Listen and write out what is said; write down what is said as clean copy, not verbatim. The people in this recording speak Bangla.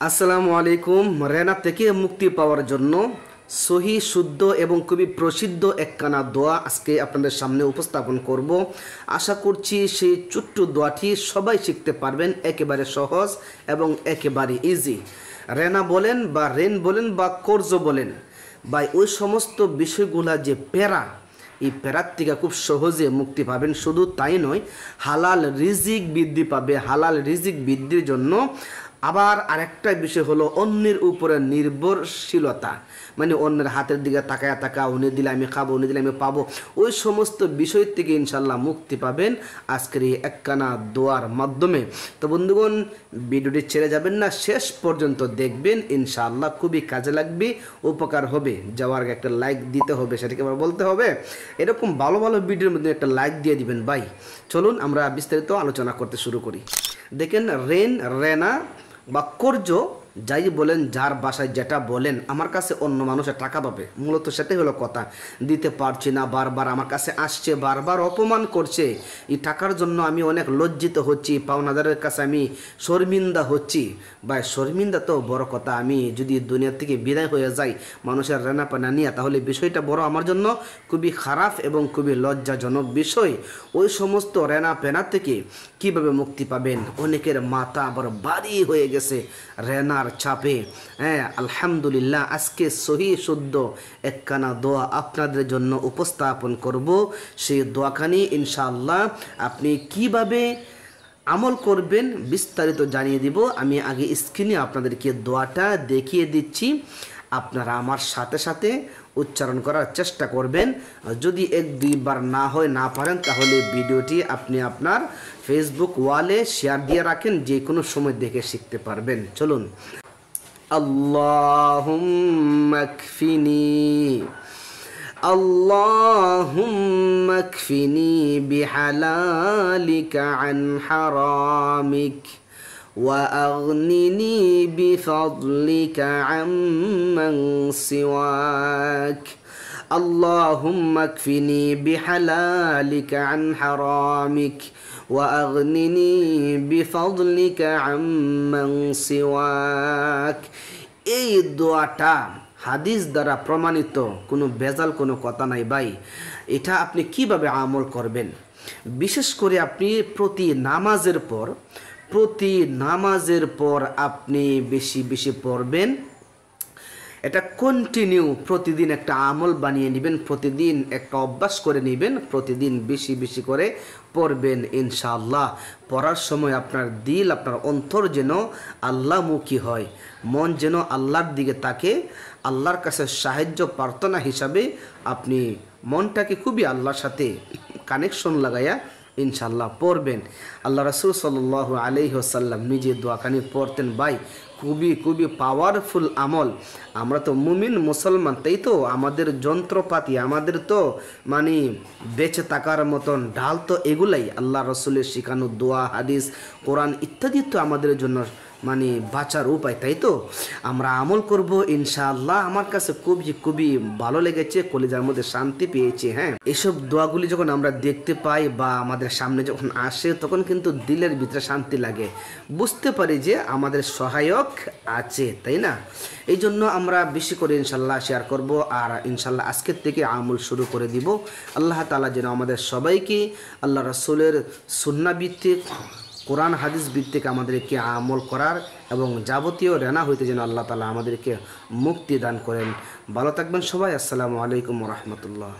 আসসালামু আলাইকুম। রেনা থেকে মুক্তি পাওয়ার জন্য সহি শুদ্ধ এবং খুবই প্রসিদ্ধ একখানা দোয়া আজকে আপনাদের সামনে উপস্থাপন করব। আশা করছি সেই ছোট্ট দোয়াটি সবাই শিখতে পারবেন, একেবারে সহজ এবং একেবারে ইজি। রেনা বলেন বা রেন বলেন বা কর্জ বলেন বা ওই সমস্ত বিষয়গুলা যে প্যারা, এই প্যারার থেকে খুব সহজে মুক্তি পাবেন। শুধু তাই নয়, হালাল রিজিক বৃদ্ধি পাবে। হালাল রিজিক বৃদ্ধির জন্য আবার আরেকটা বিষয় হলো অন্যের উপরে নির্ভরশীলতা, মানে অন্যের হাতের দিকে তাকায়া তাকা, উনি দিলে আমি খাবো, উনি দিলে আমি পাবো, ওই সমস্ত বিষয় থেকে ইনশাল্লাহ মুক্তি পাবেন আজকের এই একখানা দোয়ার মাধ্যমে। তো বন্ধুগণ, ভিডিওটি ছেড়ে যাবেন না, শেষ পর্যন্ত দেখবেন, ইনশাআল্লাহ খুবই কাজে লাগবে, উপকার হবে। যাওয়ার আগে একটা লাইক দিতে হবে, সেটাকে আবার বলতে হবে। এরকম ভালো ভালো ভিডিওর মধ্যে একটা লাইক দিয়ে দিবেন ভাই। চলুন আমরা বিস্তারিত আলোচনা করতে শুরু করি। দেখেন, রেন, রেনা বা কর্জ যাই বলেন, যার বাসায় যেটা বলেন, আমার কাছে অন্য মানুষের টাকা পাবে, মূলত সেটাই হলো কথা। দিতে পারছি না, বারবার আমার কাছে আসছে, বারবার অপমান করছে, এই টাকার জন্য আমি অনেক লজ্জিত হচ্ছি, পাওনাদারের কাছে আমি শর্মিন্দা হচ্ছি। বা শর্মিন্দা তো বড় কথা, আমি যদি দুনিয়া থেকে বিদায় হয়ে যাই মানুষের রেনা পানা নিয়ে, তাহলে বিষয়টা বড় আমার জন্য খুবই খারাপ এবং খুবই লজ্জাজনক বিষয়। ওই সমস্ত রেনা পেনা থেকে কিভাবে মুক্তি পাবেন? অনেকের মাথা আবার ভারী হয়ে গেছে রেনার চাপে। হ্যাঁ, আলহামদুলিল্লাহ, আজকে সহি শুদ্ধ একখানা দোয়া আপনাদের জন্য উপস্থাপন করব। সেই দোয়াখানি ইনশাআল্লাহ আপনি কিভাবে আমল করবেন বিস্তারিত জানিয়ে দিব। আমি আগে স্ক্রিনে আপনাদেরকে দোয়াটা দেখিয়ে দিচ্ছি, আপনারা আমার সাথে সাথে উচ্চারণ করার চেষ্টা করবেন। যদি এক দুইবার না হয়, না পারেন, তাহলে ভিডিওটি আপনি আপনার ফেসবুক ওয়ালে শেয়ার দিয়ে রাখেন, যে কোনো সময় দেখে শিখতে পারবেন। চলুন। আল্লাহুম্মা কফিনি, আল্লাহুম্মা কফিনি বিহালালিকা আন হারামিক وأغنني بفضلك عمن سواك اللهم اكفني بحلالك عن حرامك وأغنني بفضلك عمن سواك। এই দোয়াটা হাদিস দ্বারা প্রমাণিত, কোনো ভেজাল কোনো কথা নাই ভাই। এটা আপনি কিভাবে আমল করবেন? বিশেষ করে আপনি প্রতি নামাজের পর আপনি বেশি বেশি পড়বেন। এটা কন্টিনিউ প্রতিদিন একটা আমল বানিয়ে নেবেন, প্রতিদিন একটা অভ্যাস করে নেবেন, প্রতিদিন বেশি বেশি করে পড়বেন ইনশাআল্লাহ। পড়ার সময় আপনার দিল, আপনার অন্তর যেন আল্লাহমুখী হয়, মন যেন আল্লাহর দিকে তাকে, আল্লাহর কাছে সাহায্য প্রার্থনা হিসাবে আপনি মনটাকে খুবই আল্লাহর সাথে কানেকশন লাগাইয়া ইনশাল্লাহ পড়বেন। আল্লাহ রাসূল সাল্লাল্লাহু আলাইহি ওয়াসাল্লাম নিজে দোয়াখানি পড়তেন ভাই, খুবই খুবই পাওয়ারফুল আমল। আমরা তো মুমিন মুসলমান, তাই তো আমাদের যন্ত্রপাতি, আমাদের তো মানে বেঁচে থাকার মতন ঢাল তো এগুলাই, আল্লাহ রসুলের শিখানো দোয়া, হাদিস, কোরআন ইত্যাদি তো আমাদের জন্য মানে বাঁচার উপায়, তাই তো আমরা আমল করব ইনশাআল্লাহ। আমার কাছে খুবই খুবই ভালো লেগেছে, কলিজার মধ্যে শান্তি পেয়েছে। হ্যাঁ, এসব দোয়াগুলি যখন আমরা দেখতে পাই বা আমাদের সামনে যখন আসে, তখন কিন্তু দিলের ভিতরে শান্তি লাগে, বুঝতে পারি যে আমাদের সহায়ক আছে, তাই না? এই জন্য আমরা বেশি করে ইনশাল্লাহ শেয়ার করব, আর ইনশাল্লাহ আজকের থেকে আমল শুরু করে দিব। আল্লাহ তাআলা যেন আমাদের সবাইকে আল্লাহ রাসূলের সুন্নাহ ভিত্তিক, কোরআন হাদিস ভিত্তিক আমাদেরকে আমল করার এবং যাবতীয় রেনা হইতে যেন আল্লাহ তাআলা আমাদেরকে মুক্তি দান করেন। ভালো থাকবেন সবাই। আসসালামু আলাইকুম ওয়া রাহমাতুল্লাহ।